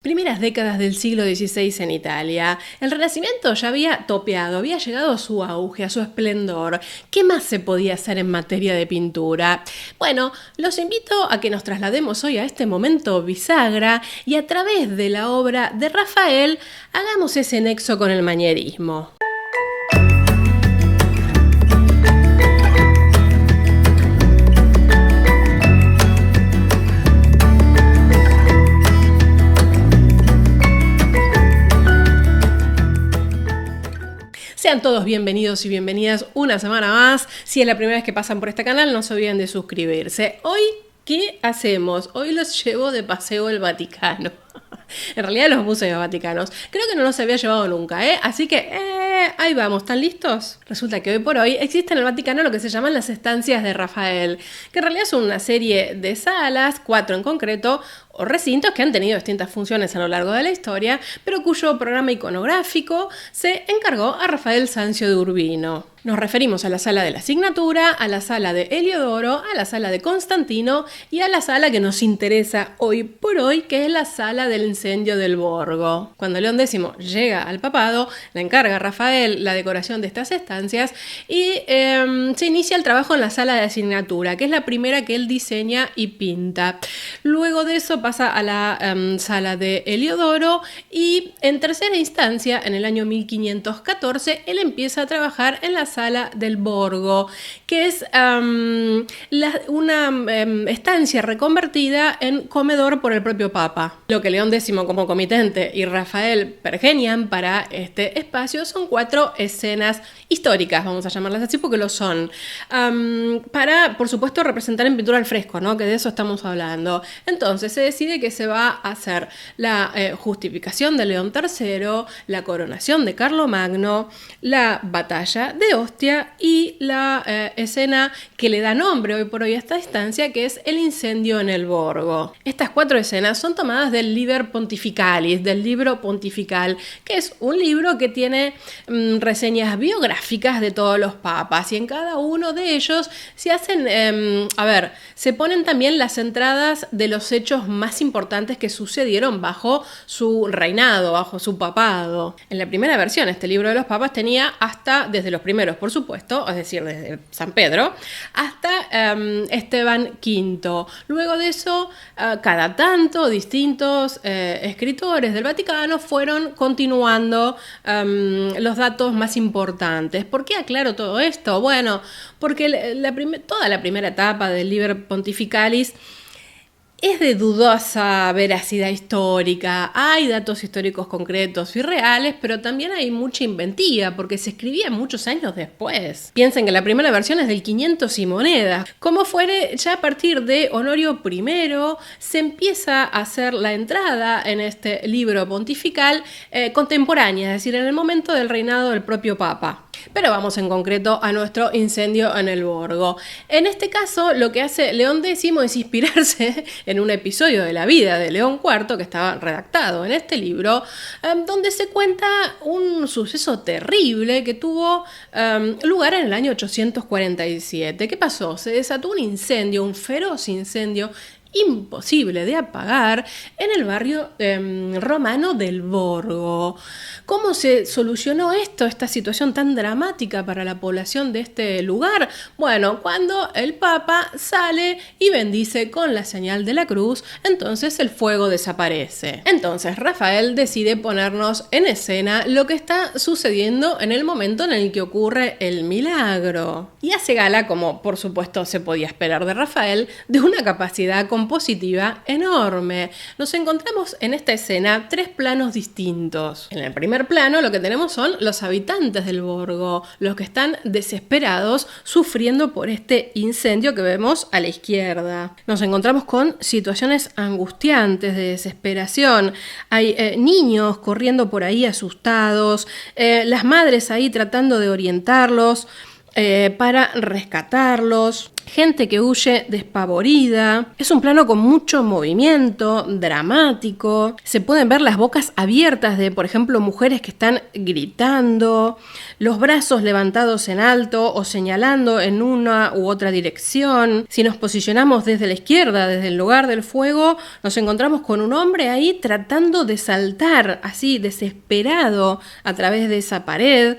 Primeras décadas del siglo XVI en Italia. El Renacimiento ya había topeado, había llegado a su auge, a su esplendor. ¿Qué más se podía hacer en materia de pintura? Bueno, los invito a que nos traslademos hoy a este momento bisagra y a través de la obra de Rafael hagamos ese nexo con el manierismo. Sean todos bienvenidos y bienvenidas una semana más. Si es la primera vez que pasan por este canal, no se olviden de suscribirse. Hoy, ¿qué hacemos? Hoy los llevo de paseo al Vaticano. En realidad los museos vaticanos. Creo que no los había llevado nunca, Así que, ahí vamos. ¿Están listos? Resulta que hoy por hoy existe en el Vaticano lo que se llaman las estancias de Rafael, que en realidad son una serie de salas, 4 en concreto, o recintos que han tenido distintas funciones a lo largo de la historia, pero cuyo programa iconográfico se encargó a Rafael Sanzio de Urbino. Nos referimos a la sala de la Signatura, a la sala de Heliodoro, a la sala de Constantino y a la sala que nos interesa hoy por hoy, que es la sala del incendio del Borgo. Cuando León X llega al papado, le encarga a Rafael la decoración de estas estancias y se inicia el trabajo en la sala de la Signatura, que es la primera que él diseña y pinta. Luego de eso pasa a la sala de Heliodoro y en tercera instancia, en el año 1514, él empieza a trabajar en la sala del Borgo, que es una estancia reconvertida en comedor por el propio Papa. Lo que León X como comitente y Rafael pergenian para este espacio son 4 escenas históricas, vamos a llamarlas así porque lo son, para, por supuesto, representar en pintura al fresco, ¿no? Que de eso estamos hablando. Entonces se decide que se va a hacer la justificación de León III, la coronación de Carlomagno, la batalla de Ostia y la escena que le da nombre hoy por hoy a esta instancia, que es el incendio en el Borgo. Estas 4 escenas son tomadas del Liber Pontificalis, del libro pontifical, que es un libro que tiene reseñas biográficas de todos los papas, y en cada uno de ellos se hacen, se ponen también las entradas de los hechos más importantes que sucedieron bajo su reinado, bajo su papado. En la primera versión, este libro de los papas tenía hasta, desde los primeros, por supuesto, es decir, desde San Pedro, hasta Esteban V. Luego de eso, cada tanto, distintos escritores del Vaticano fueron continuando los datos más importantes. ¿Por qué aclaro todo esto? Bueno, porque toda la primera etapa del Liber Pontificalis es de dudosa veracidad histórica. Hay datos históricos concretos y reales, pero también hay mucha inventiva, porque se escribía muchos años después. Piensen que la primera versión es del 500 y monedas. Como fuere, ya a partir de Honorio I se empieza a hacer la entrada en este libro pontifical contemporánea, es decir, en el momento del reinado del propio Papa. Pero vamos en concreto a nuestro incendio en el Borgo. En este caso, lo que hace León X es inspirarse en un episodio de la vida de León IV, que estaba redactado en este libro, donde se cuenta un suceso terrible que tuvo lugar en el año 847. ¿Qué pasó? Se desató un incendio, un feroz incendio imposible de apagar en el barrio romano del Borgo. ¿Cómo se solucionó esta situación tan dramática para la población de este lugar? Bueno, cuando el Papa sale y bendice con la señal de la cruz, entonces el fuego desaparece. Entonces Rafael decide ponernos en escena lo que está sucediendo en el momento en el que ocurre el milagro. Y hace gala, como por supuesto se podía esperar de Rafael, de una capacidad compositiva enorme. Nos encontramos en esta escena 3 planos distintos. En el primer plano lo que tenemos son los habitantes del Borgo, los que están desesperados sufriendo por este incendio que vemos a la izquierda. Nos encontramos con situaciones angustiantes de desesperación. Hay niños corriendo por ahí asustados, las madres ahí tratando de orientarlos. para rescatarlos. Gente que huye despavorida. Es un plano con mucho movimiento, dramático. Se pueden ver las bocas abiertas de, por ejemplo, mujeres que están gritando, los brazos levantados en alto o señalando en una u otra dirección. Si nos posicionamos desde la izquierda, desde el lugar del fuego, nos encontramos con un hombre ahí tratando de saltar, así desesperado, a través de esa pared.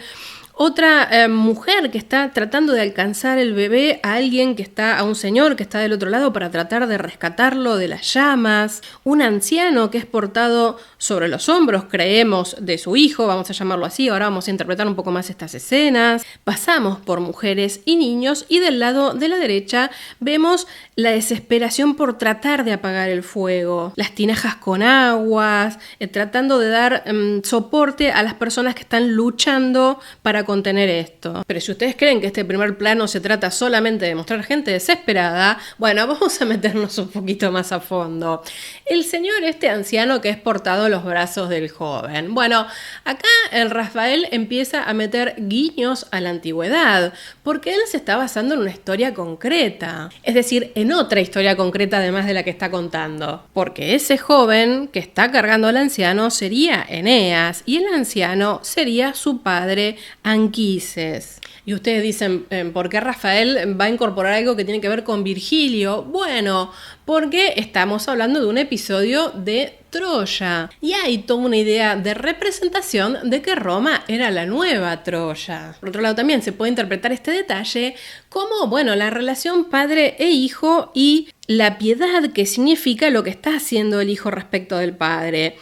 Otra mujer que está tratando de alcanzar el bebé a un señor que está del otro lado para tratar de rescatarlo de las llamas. Un anciano que es portado sobre los hombros, creemos, de su hijo, vamos a llamarlo así. Ahora vamos a interpretar un poco más estas escenas. Pasamos por mujeres y niños y del lado de la derecha vemos la desesperación por tratar de apagar el fuego. Las tinajas con aguas, tratando de dar soporte a las personas que están luchando para contener esto. Pero si ustedes creen que este primer plano se trata solamente de mostrar gente desesperada, bueno, vamos a meternos un poquito más a fondo. El señor anciano que es portado a los brazos del joven. Bueno, acá el Rafael empieza a meter guiños a la antigüedad, porque él se está basando en una historia concreta. Es decir, en otra historia concreta además de la que está contando. Porque ese joven que está cargando al anciano sería Eneas, y el anciano sería su padre Anquises. Y ustedes dicen, ¿por qué Rafael va a incorporar algo que tiene que ver con Virgilio? Bueno, porque estamos hablando de un episodio de Troya. Y hay toda una idea de representación de que Roma era la nueva Troya. Por otro lado, también se puede interpretar este detalle como, bueno, la relación padre e hijo y la piedad que significa lo que está haciendo el hijo respecto del padre.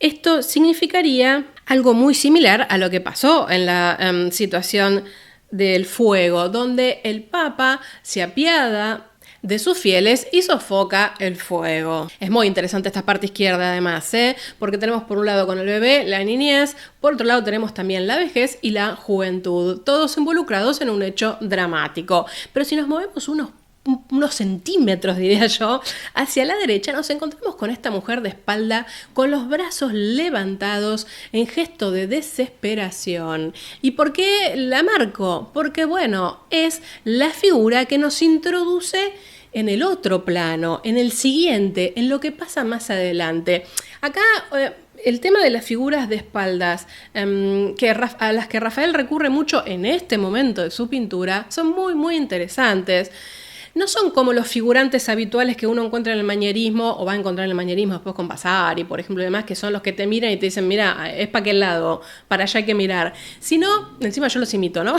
Esto significaría algo muy similar a lo que pasó en la situación del fuego, donde el Papa se apiada de sus fieles y sofoca el fuego. Es muy interesante esta parte izquierda además, porque tenemos por un lado con el bebé la niñez, por otro lado tenemos también la vejez y la juventud, todos involucrados en un hecho dramático. Pero si nos movemos unos centímetros, diría yo, hacia la derecha, nos encontramos con esta mujer de espalda con los brazos levantados en gesto de desesperación. ¿Y por qué la marco? Porque, bueno, es la figura que nos introduce en el otro plano, en el siguiente, en lo que pasa más adelante. Acá el tema de las figuras de espaldas a las que Rafael recurre mucho en este momento de su pintura son muy, muy interesantes. No son como los figurantes habituales que uno encuentra en el manierismo o va a encontrar en el manierismo después con Vasari, por ejemplo, y demás, que son los que te miran y te dicen, mira, es para aquel lado, para allá hay que mirar. Sino, encima yo los imito, ¿no?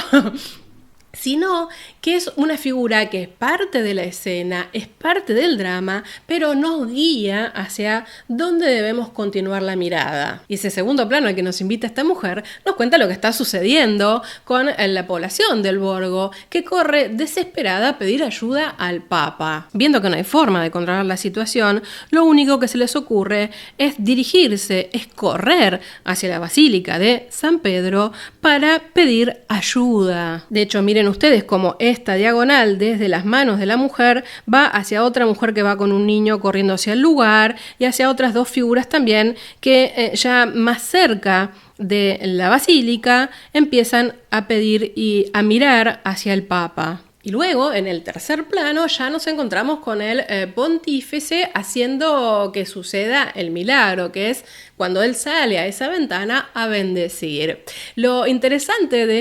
Sino que es una figura que es parte de la escena, es parte del drama, pero nos guía hacia dónde debemos continuar la mirada. Y ese segundo plano al que nos invita esta mujer nos cuenta lo que está sucediendo con la población del Borgo, que corre desesperada a pedir ayuda al Papa. Viendo que no hay forma de controlar la situación, lo único que se les ocurre es dirigirse, es correr hacia la Basílica de San Pedro para pedir ayuda. De hecho, miren ustedes cómo esta diagonal desde las manos de la mujer va hacia otra mujer que va con un niño corriendo hacia el lugar y hacia otras dos figuras también que ya más cerca de la basílica empiezan a pedir y a mirar hacia el Papa. Y luego, en el tercer plano, ya nos encontramos con el pontífice haciendo que suceda el milagro, que es cuando él sale a esa ventana a bendecir. Lo interesante de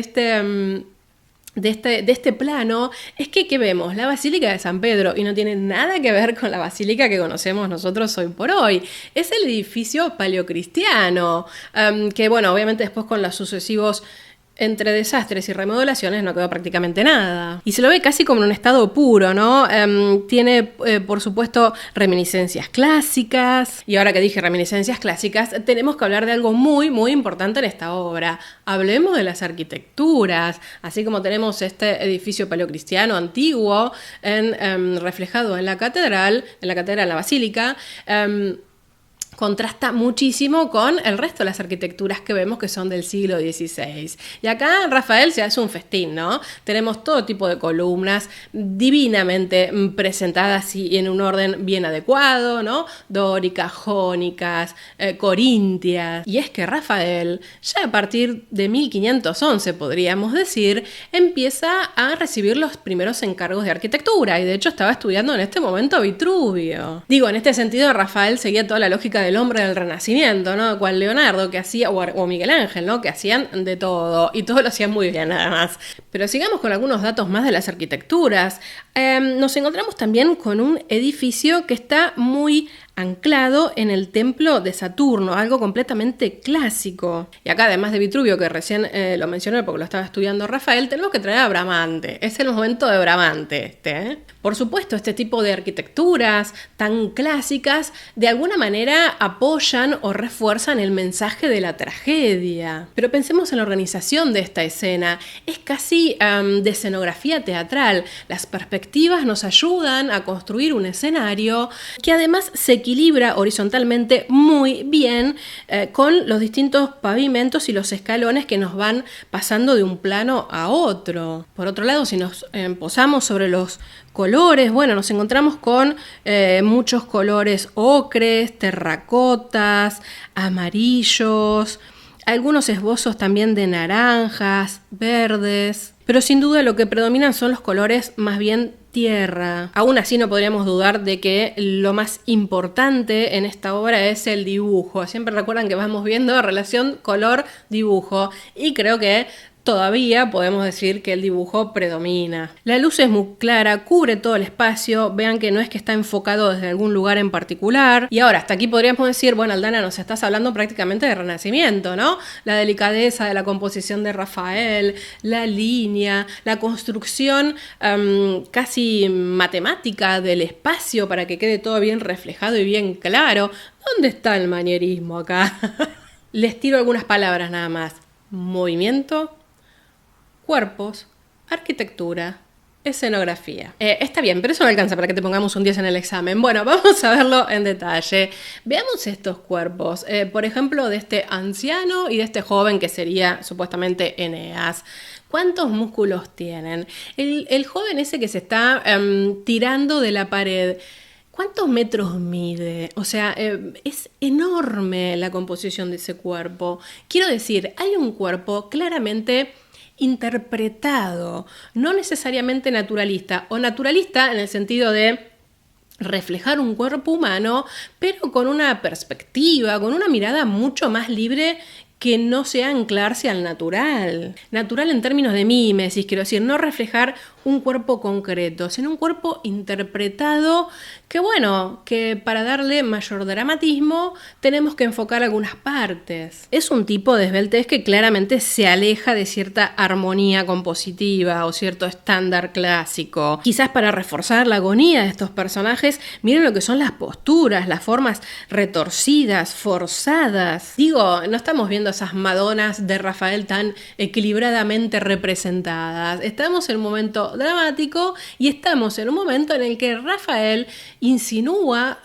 este plano es que ¿qué vemos? La Basílica de San Pedro, y no tiene nada que ver con la basílica que conocemos nosotros hoy por hoy. Es el edificio paleocristiano, que bueno, obviamente después con los sucesivos entre desastres y remodelaciones no quedó prácticamente nada. Y se lo ve casi como en un estado puro, ¿no? Tiene, por supuesto, reminiscencias clásicas. Y ahora que dije reminiscencias clásicas, tenemos que hablar de algo muy, muy importante en esta obra. Hablemos de las arquitecturas. Así como tenemos este edificio paleocristiano antiguo reflejado en la catedral, la basílica, contrasta muchísimo con el resto de las arquitecturas que vemos que son del siglo XVI. Y acá Rafael se hace un festín, ¿no? Tenemos todo tipo de columnas divinamente presentadas y en un orden bien adecuado, ¿no? Dóricas, jónicas, corintias. Y es que Rafael, ya a partir de 1511, podríamos decir, empieza a recibir los primeros encargos de arquitectura. Y de hecho estaba estudiando en este momento a Vitruvio. Digo, en este sentido, Rafael seguía toda la lógica del hombre del Renacimiento, ¿no? Cual Leonardo, que hacía, o Miguel Ángel, ¿no? Que hacían de todo, y todo lo hacían muy bien, nada más. Pero sigamos con algunos datos más de las arquitecturas. Nos encontramos también con un edificio que está muy anclado en el templo de Saturno, algo completamente clásico. Y acá, además de Vitruvio, que recién lo mencioné porque lo estaba estudiando Rafael, tenemos que traer a Bramante. Es el momento de Bramante este. Por supuesto, este tipo de arquitecturas tan clásicas de alguna manera apoyan o refuerzan el mensaje de la tragedia. Pero pensemos en la organización de esta escena. Es casi de escenografía teatral. Las perspectivas nos ayudan a construir un escenario que además se equilibra horizontalmente muy bien con los distintos pavimentos y los escalones que nos van pasando de un plano a otro. Por otro lado, si nos posamos sobre los colores, bueno, nos encontramos con muchos colores ocres, terracotas, amarillos, algunos esbozos también de naranjas, verdes, pero sin duda lo que predominan son los colores más bien tierra. Aún así no podríamos dudar de que lo más importante en esta obra es el dibujo. Siempre recuerdan que vamos viendo relación color-dibujo y creo que todavía podemos decir que el dibujo predomina. La luz es muy clara, cubre todo el espacio, vean que no es que está enfocado desde algún lugar en particular. Y ahora, hasta aquí podríamos decir, bueno, Aldana, nos estás hablando prácticamente de Renacimiento, ¿no? La delicadeza de la composición de Rafael, la línea, la construcción casi matemática del espacio para que quede todo bien reflejado y bien claro. ¿Dónde está el manierismo acá? Les tiro algunas palabras nada más. Movimiento, cuerpos, arquitectura, escenografía. Está bien, pero eso no alcanza para que te pongamos un 10 en el examen. Bueno, vamos a verlo en detalle. Veamos estos cuerpos. Por ejemplo, de este anciano y de este joven que sería supuestamente Eneas. ¿Cuántos músculos tienen? El joven ese que se está tirando de la pared, ¿cuántos metros mide? O sea, es enorme la composición de ese cuerpo. Quiero decir, hay un cuerpo claramente interpretado, no necesariamente naturalista, o naturalista en el sentido de reflejar un cuerpo humano, pero con una perspectiva, con una mirada mucho más libre que no sea anclarse al natural. Natural en términos de mímesis, quiero decir, no reflejar un cuerpo concreto, sino un cuerpo interpretado que, bueno, que para darle mayor dramatismo tenemos que enfocar algunas partes. Es un tipo de esbeltez que claramente se aleja de cierta armonía compositiva o cierto estándar clásico. Quizás para reforzar la agonía de estos personajes, miren lo que son las posturas, las formas retorcidas, forzadas. Digo, no estamos viendo esas Madonas de Rafael tan equilibradamente representadas. Estamos en un momento dramático y estamos en un momento en el que Rafael insinúa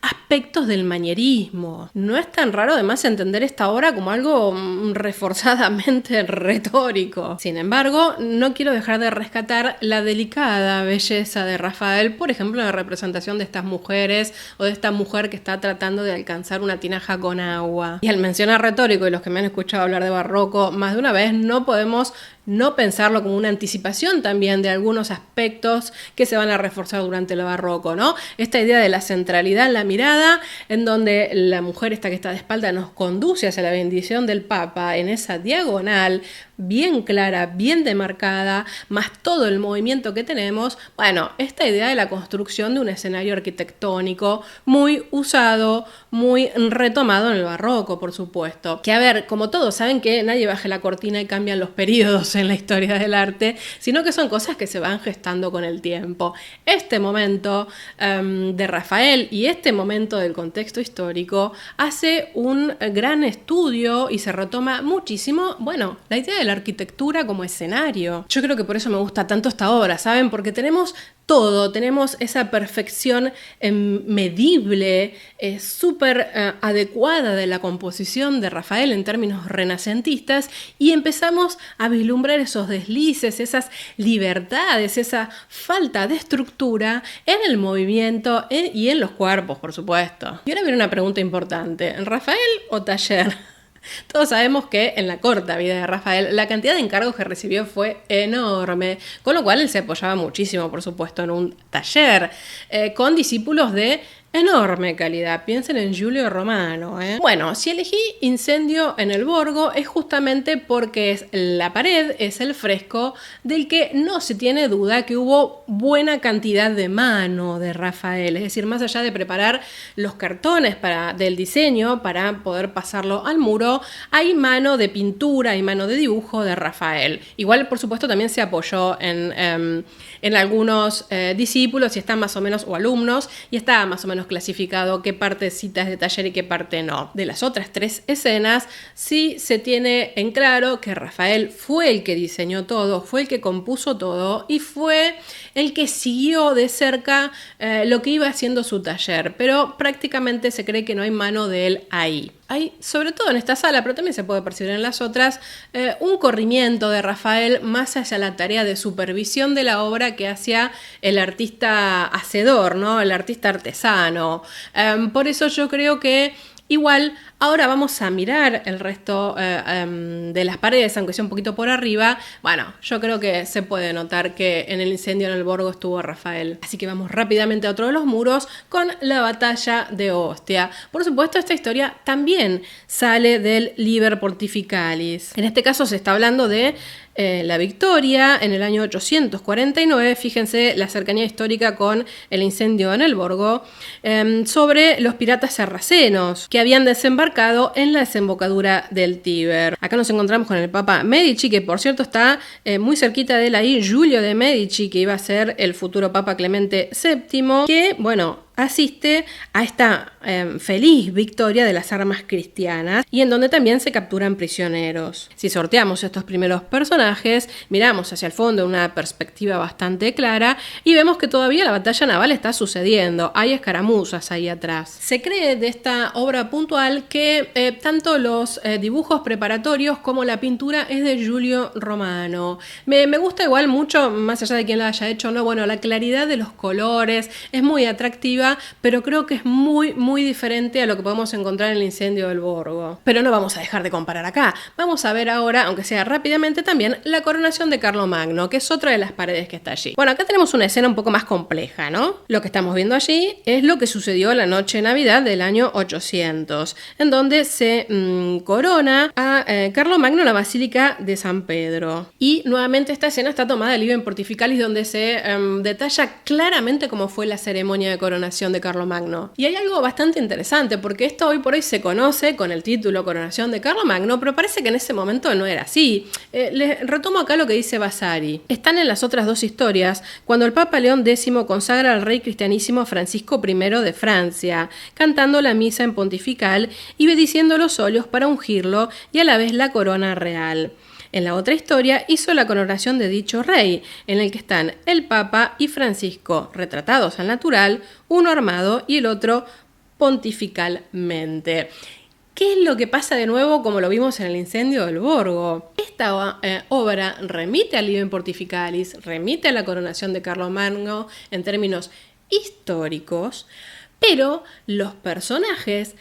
aspectos del manierismo. No es tan raro además entender esta obra como algo reforzadamente retórico. Sin embargo, no quiero dejar de rescatar la delicada belleza de Rafael, por ejemplo, en la representación de estas mujeres o de esta mujer que está tratando de alcanzar una tinaja con agua. Y al mencionar retórico, y los que me han escuchado hablar de barroco más de una vez, no podemos no pensarlo como una anticipación también de algunos aspectos que se van a reforzar durante el barroco, ¿no? Esta idea de la centralidad en la mirada, en donde la mujer esta que está de espalda nos conduce hacia la bendición del Papa en esa diagonal bien clara, bien demarcada, más todo el movimiento que tenemos. Bueno, esta idea de la construcción de un escenario arquitectónico muy usado, muy retomado en el barroco, por supuesto. Que a ver, como todos saben que nadie baja la cortina y cambian los periodos en la historia del arte, sino que son cosas que se van gestando con el tiempo. Este momento de Rafael y este momento del contexto histórico hace un gran estudio y se retoma muchísimo, bueno, la idea de la arquitectura como escenario. Yo creo que por eso me gusta tanto esta obra, ¿saben? Porque tenemos todo, tenemos esa perfección medible, súper adecuada de la composición de Rafael en términos renacentistas, y empezamos a vislumbrar esos deslices, esas libertades, esa falta de estructura en el movimiento y en los cuerpos, por supuesto. Y ahora viene una pregunta importante: ¿Rafael o taller? Todos sabemos que en la corta vida de Rafael la cantidad de encargos que recibió fue enorme, con lo cual él se apoyaba muchísimo, por supuesto, en un taller, con discípulos de enorme calidad. Piensen en Giulio Romano. Bueno, si elegí Incendio en el Borgo es justamente porque es la pared, es el fresco del que no se tiene duda que hubo buena cantidad de mano de Rafael. Es decir, más allá de preparar los cartones del diseño para poder pasarlo al muro, hay mano de pintura, hay mano de dibujo de Rafael. Igual, por supuesto, también se apoyó en algunos discípulos y están más o menos, o alumnos, y está más o menos clasificado qué parte cita es de taller y qué parte no. De las otras 3 escenas, sí se tiene en claro que Rafael fue el que diseñó todo, fue el que compuso todo y fue el que siguió de cerca lo que iba haciendo su taller, pero prácticamente se cree que no hay mano de él ahí. Hay, sobre todo en esta sala, pero también se puede percibir en las otras, un corrimiento de Rafael más hacia la tarea de supervisión de la obra que hacia el artista hacedor, ¿no? El artista artesano. Por eso yo creo que igual, ahora vamos a mirar el resto de las paredes, aunque sea un poquito por arriba. Bueno, yo creo que se puede notar que en el Incendio en el Borgo estuvo Rafael. Así que vamos rápidamente a otro de los muros con la batalla de Ostia. Por supuesto, esta historia también sale del Liber Pontificalis. En este caso se está hablando de la victoria en el año 849, fíjense la cercanía histórica con el incendio en el Borgo, sobre los piratas sarracenos que habían desembarcado en la desembocadura del Tíber. Acá nos encontramos con el Papa Medici, que por cierto está muy cerquita de él ahí, Giulio de Medici, que iba a ser el futuro Papa Clemente VII, que, bueno, asiste a esta feliz victoria de las armas cristianas y en donde también se capturan prisioneros. Si sorteamos estos primeros personajes, miramos hacia el fondo una perspectiva bastante clara y vemos que todavía la batalla naval está sucediendo. Hay escaramuzas ahí atrás. Se cree de esta obra puntual que tanto los dibujos preparatorios como la pintura es de Giulio Romano. Me gusta igual mucho, más allá de quién la haya hecho, no, bueno, la claridad de los colores es muy atractiva, pero creo que es muy diferente a lo que podemos encontrar en el Incendio del Borgo. Pero no vamos a dejar de comparar acá. Vamos a ver ahora, aunque sea rápidamente también, la coronación de Carlomagno, que es otra de las paredes que está allí. Bueno, acá tenemos una escena un poco más compleja, ¿no? Lo que estamos viendo allí es lo que sucedió la noche de Navidad del año 800, en donde se corona a Carlomagno en la Basílica de San Pedro. Y nuevamente esta escena está tomada del Liber Pontificalis, donde se detalla claramente cómo fue la ceremonia de coronación de Carlomagno. Y hay algo bastante interesante, porque esto hoy por hoy se conoce con el título Coronación de Carlomagno, pero parece que en ese momento no era así. Les retomo acá lo que dice Vasari. Están en las otras 2 historias cuando el Papa León X consagra al rey cristianísimo Francisco I de Francia, cantando la misa en pontifical y bendiciendo los óleos para ungirlo y a la vez la corona real. En la otra historia hizo la coronación de dicho rey, en el que están el Papa y Francisco retratados al natural, uno armado y el otro pontificalmente. ¿Qué es lo que pasa de nuevo como lo vimos en el Incendio del Borgo? Esta obra remite al Liber Pontificalis, remite a la coronación de Carlomagno en términos históricos, pero los personajes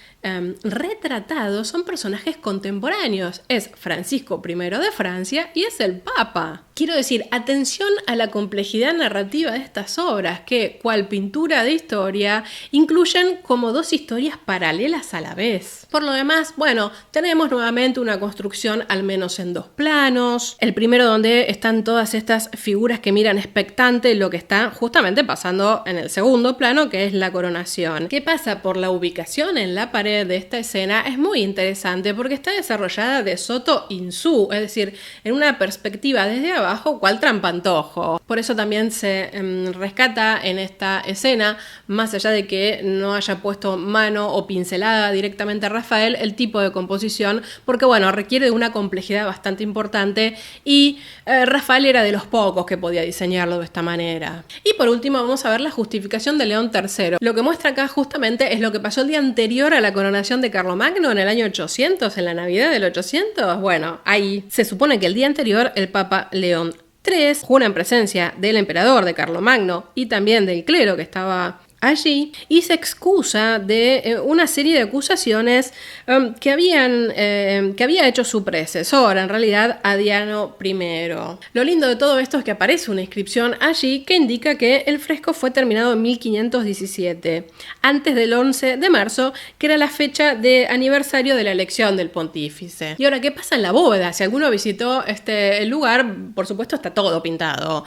retratados son personajes contemporáneos. Es Francisco I de Francia y es el Papa. Quiero decir, atención a la complejidad narrativa de estas obras, que, cual pintura de historia, incluyen como 2 historias paralelas a la vez. Por lo demás, bueno, tenemos nuevamente una construcción al menos en 2 planos. El primero donde están todas estas figuras que miran expectante lo que está justamente pasando en el segundo plano, que es la coronación. ¿Qué pasa? Por la ubicación en la pared de esta escena es muy interesante porque está desarrollada de soto in su, es decir, en una perspectiva desde abajo cual trampantojo. Por eso también se rescata en esta escena, más allá de que no haya puesto mano o pincelada directamente a Rafael, el tipo de composición, porque bueno, requiere de una complejidad bastante importante y Rafael era de los pocos que podía diseñarlo de esta manera. Y por último vamos a ver la justificación de León III. Lo que muestra acá justamente es lo que pasó el día anterior a la coronación de Carlomagno en el año 800, en la Navidad del 800. Bueno, ahí se supone que el día anterior el Papa León III jura en presencia del emperador, de Carlomagno, y también del clero que estaba allí, y se excusa de una serie de acusaciones que había hecho su predecesor, en realidad Adriano I. Lo lindo de todo esto es que aparece una inscripción allí que indica que el fresco fue terminado en 1517, antes del 11 de marzo, que era la fecha de aniversario de la elección del pontífice. Y ahora, ¿qué pasa en la bóveda? Si alguno visitó el lugar, por supuesto está todo pintado.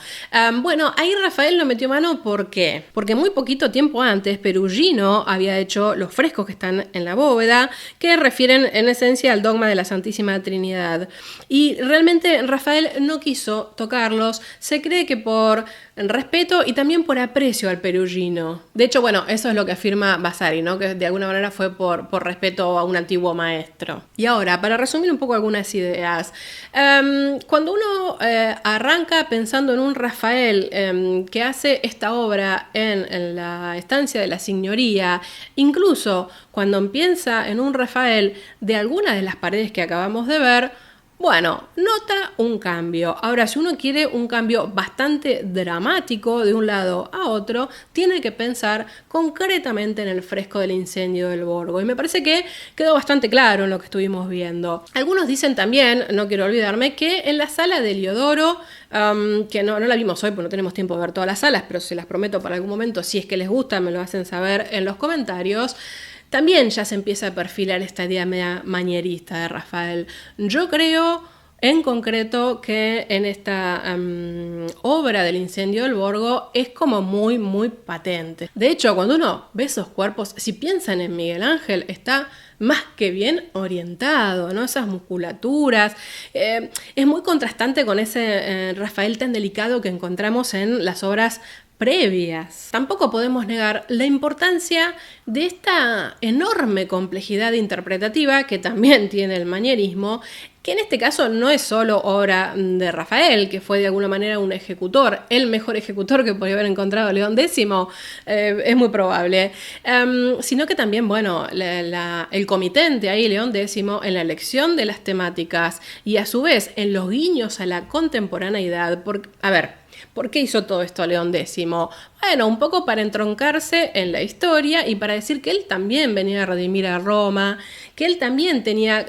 Bueno, ahí Rafael no metió mano, ¿por qué? Porque muy poquito tiempo antes, Perugino había hecho los frescos que están en la bóveda, que refieren en esencia al dogma de la Santísima Trinidad. Y realmente Rafael no quiso tocarlos, se cree que por respeto y también por aprecio al Perugino. De hecho, bueno, eso es lo que afirma Vasari, ¿no? Que de alguna manera fue por respeto a un antiguo maestro. Y ahora, para resumir un poco algunas ideas, cuando uno arranca pensando en un Rafael que hace esta obra en la estancia de la Signoría, incluso cuando piensa en un Rafael de alguna de las paredes que acabamos de ver, bueno, nota un cambio. Ahora, si uno quiere un cambio bastante dramático de un lado a otro, tiene que pensar concretamente en el fresco del incendio del Borgo. Y me parece que quedó bastante claro en lo que estuvimos viendo. Algunos dicen también, no quiero olvidarme, que en la sala de Heliodoro, que no la vimos hoy porque no tenemos tiempo de ver todas las salas, pero se las prometo para algún momento, si es que les gusta, me lo hacen saber en los comentarios. También ya se empieza a perfilar esta idea media manierista de Rafael. Yo creo en concreto que en esta obra del incendio del Borgo es como muy, muy patente. De hecho, cuando uno ve esos cuerpos, si piensan en Miguel Ángel, está más que bien orientado, ¿no? Esas musculaturas. Es muy contrastante con ese Rafael tan delicado que encontramos en las obras previas. Tampoco podemos negar la importancia de esta enorme complejidad interpretativa que también tiene el manierismo, que en este caso no es solo obra de Rafael, que fue de alguna manera un ejecutor, el mejor ejecutor que podría haber encontrado León X, es muy probable, sino que también, bueno, el comitente ahí, León X, en la elección de las temáticas y a su vez en los guiños a la contemporaneidad, ¿por qué hizo todo esto León X? Bueno, un poco para entroncarse en la historia y para decir que él también venía a redimir a Roma, que él también tenía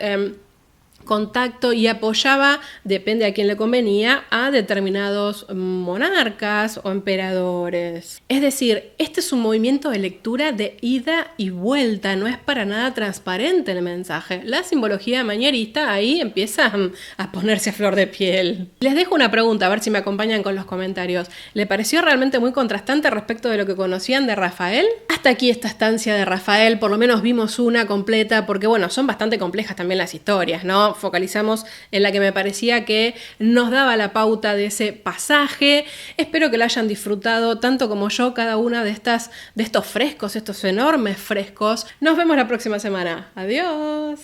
contacto y apoyaba, depende a quién le convenía, a determinados monarcas o emperadores. Es decir, este es un movimiento de lectura de ida y vuelta, no es para nada transparente el mensaje. La simbología manierista ahí empieza a ponerse a flor de piel. Les dejo una pregunta, a ver si me acompañan con los comentarios. ¿Le pareció realmente muy contrastante respecto de lo que conocían de Rafael? Hasta aquí esta estancia de Rafael, por lo menos vimos una completa, porque bueno, son bastante complejas también las historias, ¿no? Focalizamos en la que me parecía que nos daba la pauta de ese pasaje. Espero que la hayan disfrutado tanto como yo cada una de estos frescos, estos enormes frescos. Nos vemos la próxima semana. Adiós.